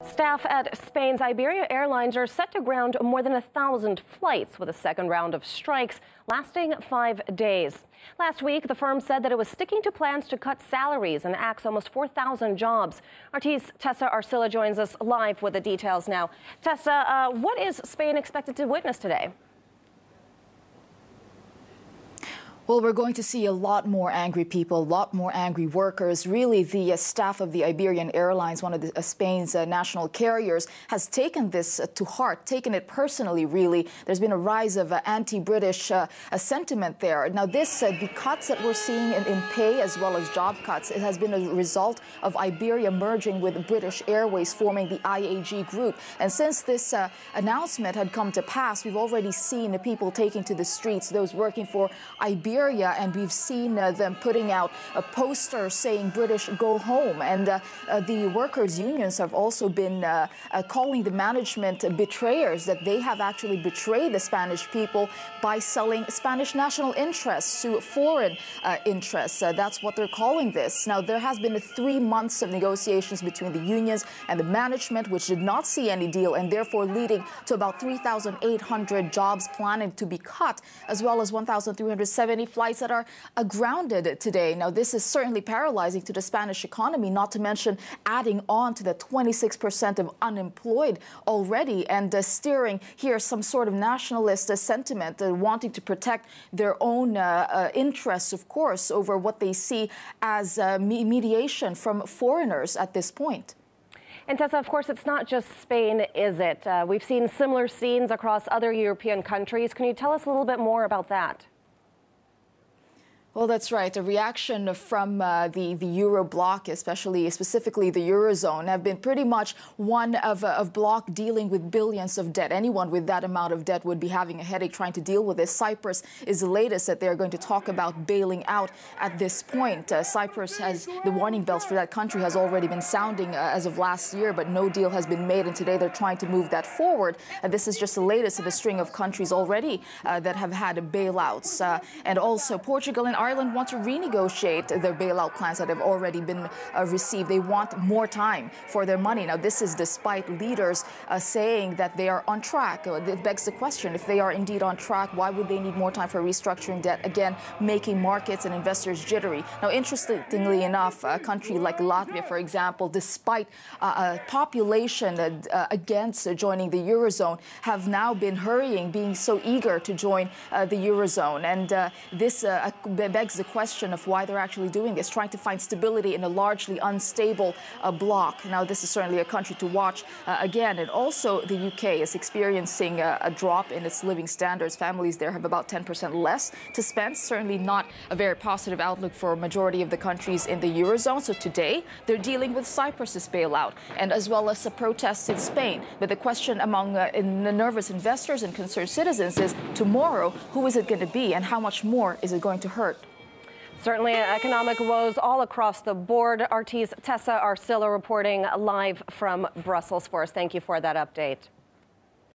Staff at Spain's Iberia Airlines are set to ground more than 1,000 flights with a second round of strikes lasting 5 days. Last week, the firm said that it was sticking to plans to cut salaries and axe almost 4,000 jobs. RT's Tessa Arcilla joins us live with the details now. Tessa, what is Spain expected to witness today? Well, we're going to see a lot more angry people, a lot more angry workers. Really, the staff of the Iberian Airlines, one of Spain's national carriers, has taken this to heart, taken it personally, really. There's been a rise of anti-British sentiment there. Now, the cuts that we're seeing in pay as well as job cuts, it has been a result of Iberia merging with British Airways, forming the IAG group. And since this announcement had come to pass, we've already seen the people taking to the streets, those working for Iberia, and we've seen them putting out a poster saying British go home. And the workers' unions have also been calling the management betrayers, that they have actually betrayed the Spanish people by selling Spanish national interests to foreign interests. That's what they're calling this. Now, there has been 3 months of negotiations between the unions and the management, which did not see any deal, and therefore leading to about 3,800 jobs planning to be cut, as well as 1,370 flights that are grounded today. Now, this is certainly paralyzing to the Spanish economy, not to mention adding on to the 26% of unemployed already, and steering here some sort of nationalist sentiment, wanting to protect their own interests, of course, over what they see as mediation from foreigners at this point. And Tessa, of course, it's not just Spain, is it? We've seen similar scenes across other European countries. Can you tell us a little bit more about that? Well, that's right. A reaction from the Euro bloc, specifically the Eurozone, have been pretty much one of bloc dealing with billions of debt. Anyone with that amount of debt would be having a headache trying to deal with this. Cyprus is the latest that they're going to talk about bailing out at this point. Cyprus has the warning bells for that country has already been sounding as of last year, but no deal has been made, and today they're trying to move that forward. This is just the latest of a string of countries already that have had bailouts. And also Portugal and Ireland want to renegotiate their bailout plans that have already been received. They want more time for their money. Now, this is despite leaders saying that they are on track. It begs the question, if they are indeed on track, why would they need more time for restructuring debt? Again, making markets and investors jittery. Now, interestingly enough, a country like Latvia, for example, despite a population against joining the Eurozone, have now been hurrying, being so eager to join the Eurozone. And this begs the question of why they're actually doing this, trying to find stability in a largely unstable bloc. Now, this is certainly a country to watch again. And also the UK is experiencing a drop in its living standards. Families there have about 10% less to spend. Certainly not a very positive outlook for a majority of the countries in the Eurozone. So today they're dealing with Cyprus's bailout, and as well as the protests in Spain. But the question among nervous investors and concerned citizens is, tomorrow, who is it going to be, and how much more is it going to hurt? Certainly economic woes all across the board. RT's Tessa Arcilla reporting live from Brussels for us. Thank you for that update.